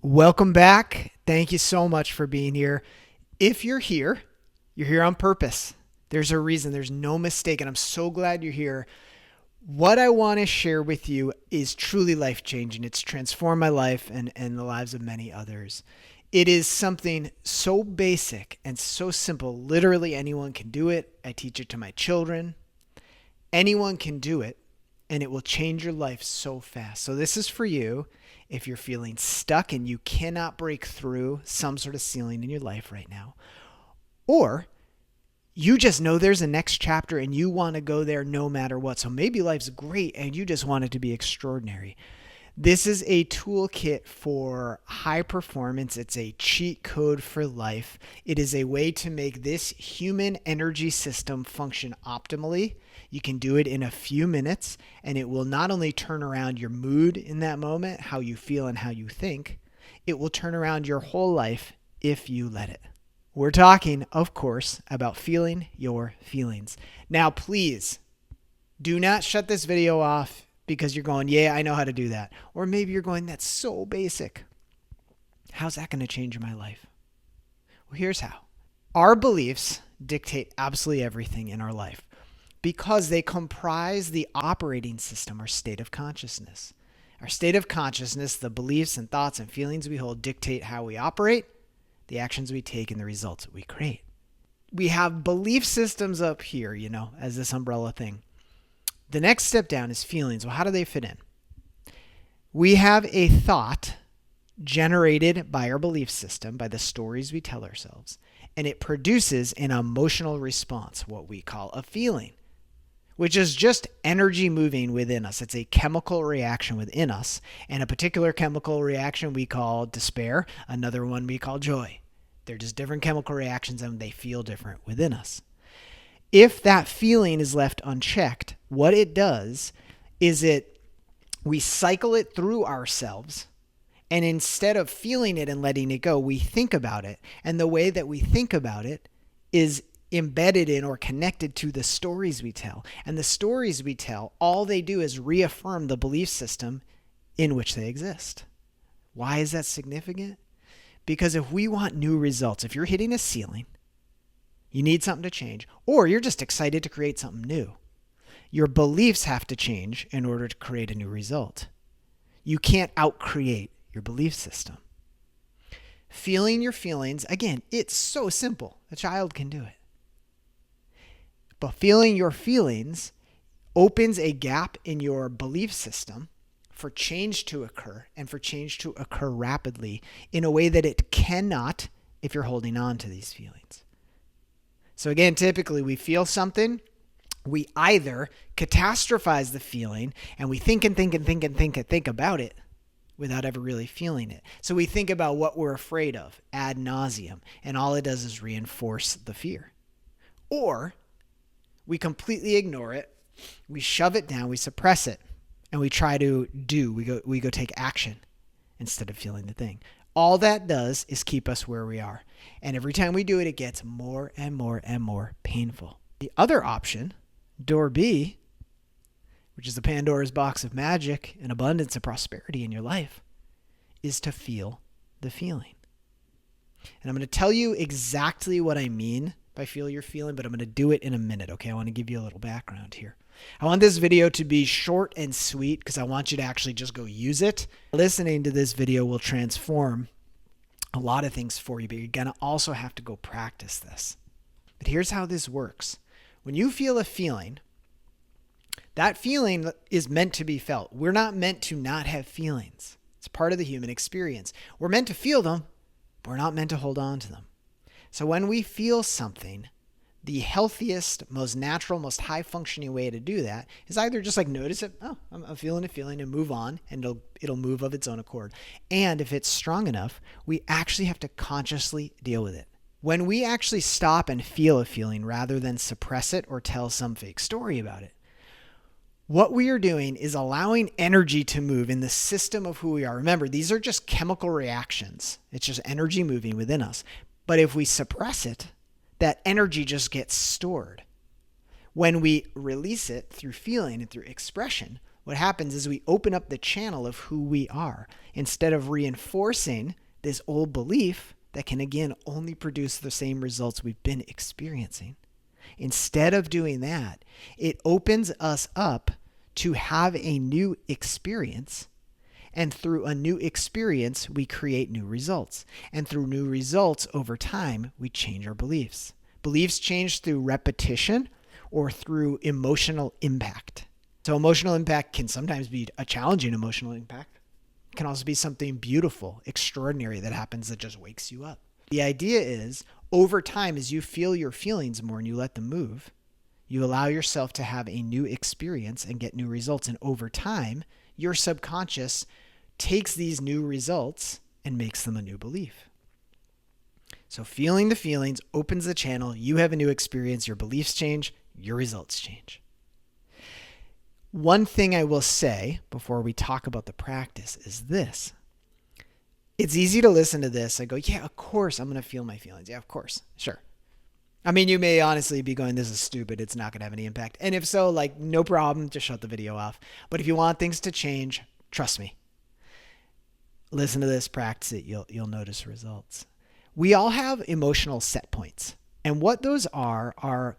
Welcome back. Thank you so much for being here. If you're here on purpose. There's a reason. There's no mistake. And I'm so glad you're here. What I want to share with you is truly life changing. It's transformed my life and the lives of many others. It is something so basic and so simple. Literally anyone can do it. I teach it to my children. Anyone can do it, and it will change your life so fast. So this is for you if you're feeling stuck and you cannot break through some sort of ceiling in your life right now. Or you just know there's a next chapter and you want to go there no matter what. So maybe life's great and you just want it to be extraordinary. This is a toolkit for high performance. It's a cheat code for life. It is a way to make this human energy system function optimally. You can do it in a few minutes, and it will not only turn around your mood in that moment, how you feel and how you think, it will turn around your whole life if you let it. We're talking, of course, about feeling your feelings. Now, please do not shut this video off because you're going, yeah, I know how to do that. Or maybe you're going, that's so basic. How's that going to change my life? Well, here's how. Our beliefs dictate absolutely everything in our life because they comprise the operating system, our state of consciousness. Our state of consciousness, the beliefs and thoughts and feelings we hold dictate how we operate, the actions we take, and the results that we create. We have belief systems up here, as this umbrella thing. The next step down is feelings. Well, how do they fit in? We have a thought generated by our belief system, by the stories we tell ourselves, and it produces an emotional response, what we call a feeling, which is just energy moving within us. It's a chemical reaction within us, and a particular chemical reaction we call despair, another one we call joy. They're just different chemical reactions and they feel different within us. If that feeling is left unchecked, what it does is we cycle it through ourselves, and instead of feeling it and letting it go, we think about it. And the way that we think about it is embedded in or connected to the stories we tell. And the stories we tell, all they do is reaffirm the belief system in which they exist. Why is that significant? Because if we want new results, if you're hitting a ceiling, you need something to change, or you're just excited to create something new, your beliefs have to change in order to create a new result. You can't out-create your belief system. Feeling your feelings, again, it's so simple. A child can do it. But feeling your feelings opens a gap in your belief system for change to occur, and for change to occur rapidly in a way that it cannot if you're holding on to these feelings. So again, typically we feel something, we either catastrophize the feeling and we think about it without ever really feeling it. So we think about what we're afraid of ad nauseum, and all it does is reinforce the fear. Or we completely ignore it, we shove it down, we suppress it, and we try to we go take action instead of feeling the thing. All that does is keep us where we are. And every time we do it, it gets more and more and more painful. The other option, door B, which is the Pandora's box of magic and abundance and prosperity in your life, is to feel the feeling. And I'm going to tell you exactly what I mean by feel your feeling, but I'm going to do it in a minute, okay? I want to give you a little background here. I want this video to be short and sweet because I want you to actually just go use it. Listening to this video will transform a lot of things for you, but you're going to also have to go practice this. But here's how this works. When you feel a feeling, that feeling is meant to be felt. We're not meant to not have feelings. It's part of the human experience. We're meant to feel them, but we're not meant to hold on to them. So when we feel something, the healthiest, most natural, most high-functioning way to do that is either just like notice it, oh, I'm feeling a feeling, and move on, and it'll move of its own accord. And if it's strong enough, we actually have to consciously deal with it. When we actually stop and feel a feeling rather than suppress it or tell some fake story about it, what we are doing is allowing energy to move in the system of who we are. Remember, these are just chemical reactions. It's just energy moving within us. But if we suppress it, that energy just gets stored. When we release it through feeling and through expression, what happens is we open up the channel of who we are instead of reinforcing this old belief that can, again, only produce the same results we've been experiencing. Instead of doing that, it opens us up to have a new experience. And through a new experience, we create new results. And through new results, over time, we change our beliefs. Beliefs change through repetition or through emotional impact. So emotional impact can sometimes be a challenging emotional impact. It can also be something beautiful, extraordinary that happens that just wakes you up. The idea is, over time, as you feel your feelings more and you let them move, you allow yourself to have a new experience and get new results. And over time, your subconscious takes these new results and makes them a new belief. So feeling the feelings opens the channel. You have a new experience. Your beliefs change. Your results change. One thing I will say before we talk about the practice is this. It's easy to listen to this and go, yeah, of course I'm going to feel my feelings. Yeah, of course. Sure. I mean, you may honestly be going, this is stupid. It's not going to have any impact. And if so, like, no problem. Just shut the video off. But if you want things to change, trust me. Listen to this, practice it. You'll notice results. We all have emotional set points. And what those are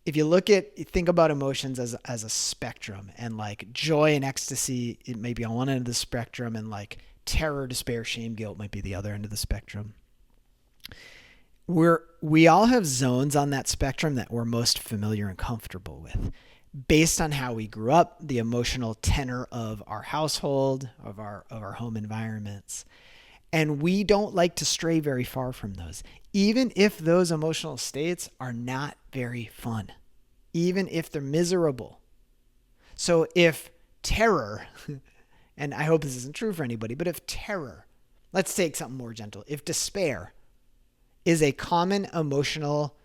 if you think about emotions as a spectrum, and like joy and ecstasy, it may be on one end of the spectrum, and like terror, despair, shame, guilt might be the other end of the spectrum. We all have zones on that spectrum that we're most familiar and comfortable with based on how we grew up, the emotional tenor of our household, of our home environments. And we don't like to stray very far from those, even if those emotional states are not very fun, even if they're miserable. So if terror, and I hope this isn't true for anybody, but if terror, let's take something more gentle, if despair is a common emotional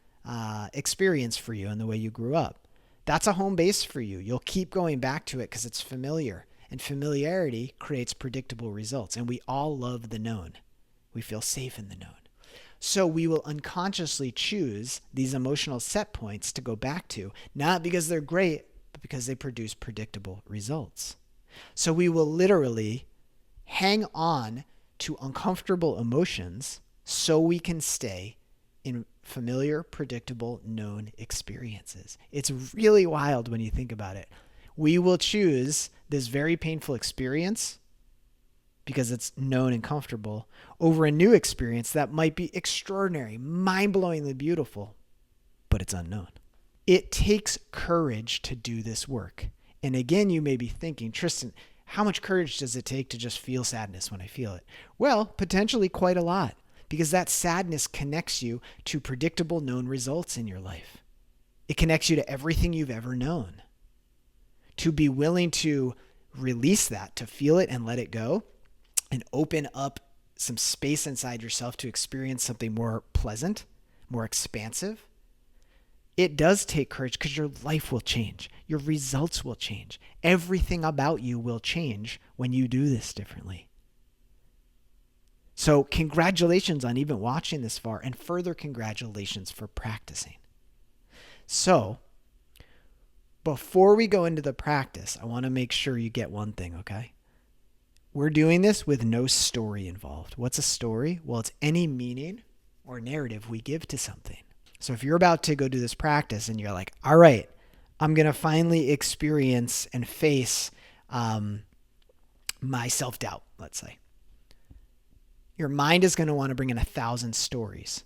experience for you in the way you grew up, that's a home base for you. You'll keep going back to it because it's familiar. And familiarity creates predictable results. And we all love the known. We feel safe in the known. So we will unconsciously choose these emotional set points to go back to, not because they're great, but because they produce predictable results. So we will literally hang on to uncomfortable emotions so we can stay in familiar, predictable, known experiences. It's really wild when you think about it. We will choose this very painful experience because it's known and comfortable over a new experience that might be extraordinary, mind-blowingly beautiful, but it's unknown. It takes courage to do this work. And again, you may be thinking, Tristan, how much courage does it take to just feel sadness when I feel it? Well, potentially quite a lot, because that sadness connects you to predictable known results in your life. It connects you to everything you've ever known. To be willing to release that, to feel it and let it go, and open up some space inside yourself to experience something more pleasant, more expansive, it does take courage because your life will change. Your results will change. Everything about you will change when you do this differently. So congratulations on even watching this far, and further congratulations for practicing. So before we go into the practice, I want to make sure you get one thing, okay? We're doing this with no story involved. What's a story? Well, it's any meaning or narrative we give to something. So if you're about to go do this practice and you're like, all right, I'm going to finally experience and face my self-doubt, let's say. Your mind is going to want to bring in 1,000 stories.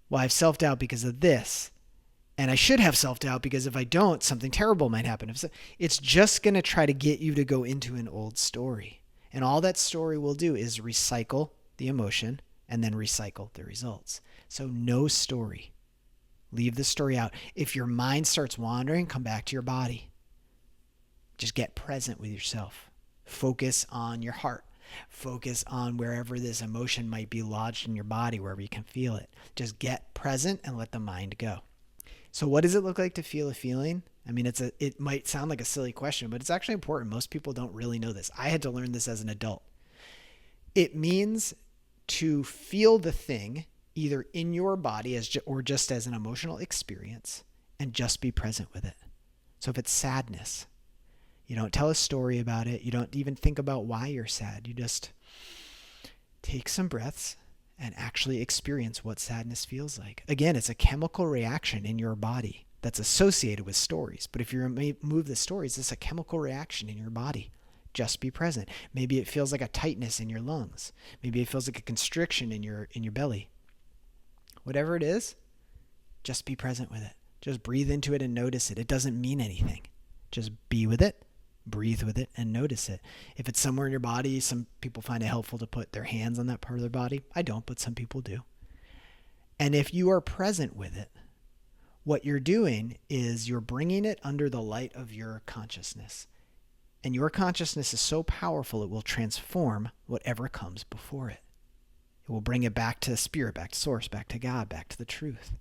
Well, I have self-doubt because of this. And I should have self-doubt because if I don't, something terrible might happen. It's just going to try to get you to go into an old story. And all that story will do is recycle the emotion and then recycle the results. So no story. Leave the story out. If your mind starts wandering, come back to your body. Just get present with yourself. Focus on your heart. Focus on wherever this emotion might be lodged in your body, wherever you can feel it. Just get present and let the mind go. So what does it look like to feel a feeling? I mean, it might sound like a silly question, but it's actually important. Most people don't really know this. I had to learn this as an adult. It means to feel the thing either in your body or just as an emotional experience and just be present with it. So if it's sadness, You don't tell a story about it. You don't even think about why you're sad. You just take some breaths and actually experience what sadness feels like. Again, it's a chemical reaction in your body that's associated with stories. But if you remove the stories, it's a chemical reaction in your body. Just be present. Maybe it feels like a tightness in your lungs. Maybe it feels like a constriction in your belly. Whatever it is, just be present with it. Just breathe into it and notice it. It doesn't mean anything. Just be with it, breathe with it, and notice it. If it's somewhere in your body, some people find it helpful to put their hands on that part of their body. I don't, but some people do. And if you are present with it, what you're doing is you're bringing it under the light of your consciousness. And your consciousness is so powerful, it will transform whatever comes before it. It will bring it back to spirit, back to source, back to God, back to the truth.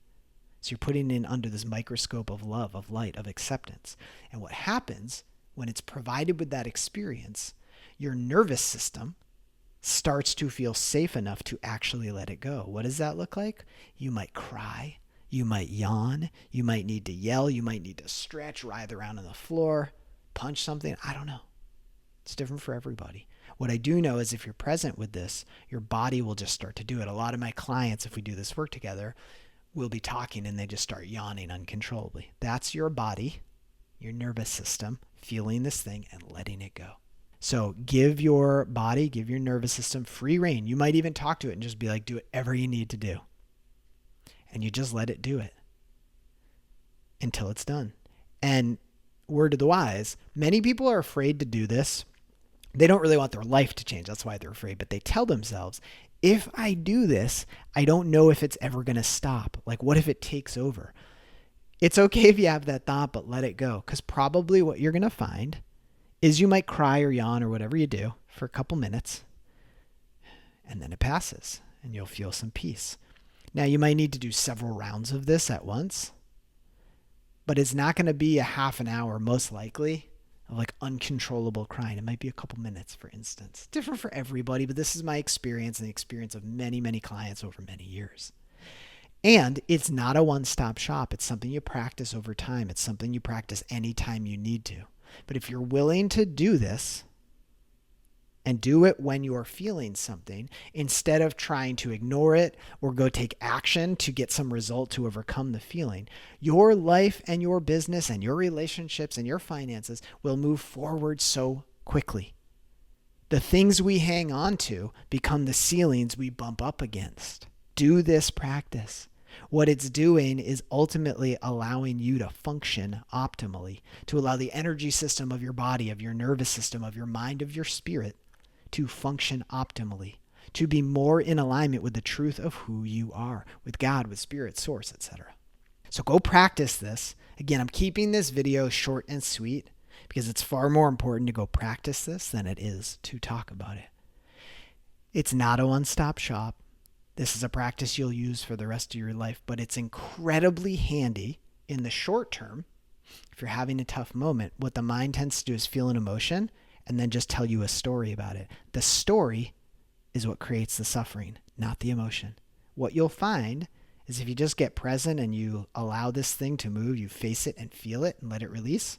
So you're putting it under this microscope of love, of light, of acceptance. And what happens when it's provided with that experience, your nervous system starts to feel safe enough to actually let it go. What does that look like? You might cry. You might yawn. You might need to yell. You might need to stretch, writhe around on the floor, punch something. I don't know. It's different for everybody. What I do know is if you're present with this, your body will just start to do it. A lot of my clients, if we do this work together, will be talking and they just start yawning uncontrollably. That's your body, your nervous system, feeling this thing and letting it go. So give your body, give your nervous system free rein. You might even talk to it and just be like, do whatever you need to do. And you just let it do it until it's done. And word to the wise, many people are afraid to do this. They don't really want their life to change. That's why they're afraid. But they tell themselves, if I do this, I don't know if it's ever going to stop. Like, what if it takes over? It's okay if you have that thought, but let it go. Because probably what you're going to find is you might cry or yawn or whatever you do for a couple minutes. And then it passes and you'll feel some peace. Now, you might need to do several rounds of this at once. But it's not going to be a half an hour, most likely, of like uncontrollable crying. It might be a couple minutes, for instance. Different for everybody, but this is my experience and the experience of many, many clients over many years. And it's not a one-stop shop. It's something you practice over time. It's something you practice anytime you need to. But if you're willing to do this and do it when you're feeling something, instead of trying to ignore it or go take action to get some result to overcome the feeling, your life and your business and your relationships and your finances will move forward so quickly. The things we hang on to become the ceilings we bump up against. Do this practice. What it's doing is ultimately allowing you to function optimally, to allow the energy system of your body, of your nervous system, of your mind, of your spirit to function optimally, to be more in alignment with the truth of who you are, with God, with spirit, source, etc. So go practice this. Again, I'm keeping this video short and sweet because it's far more important to go practice this than it is to talk about it. It's not a one-stop shop. This is a practice you'll use for the rest of your life, but it's incredibly handy in the short term. If you're having a tough moment, what the mind tends to do is feel an emotion and then just tell you a story about it. The story is what creates the suffering, not the emotion. What you'll find is if you just get present and you allow this thing to move, you face it and feel it and let it release,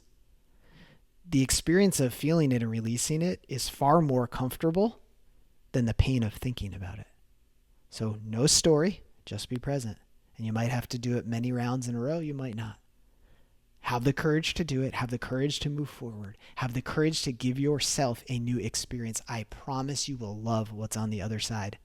the experience of feeling it and releasing it is far more comfortable than the pain of thinking about it. So no story, just be present. And you might have to do it many rounds in a row, you might not. Have the courage to do it. Have the courage to move forward. Have the courage to give yourself a new experience. I promise you will love what's on the other side.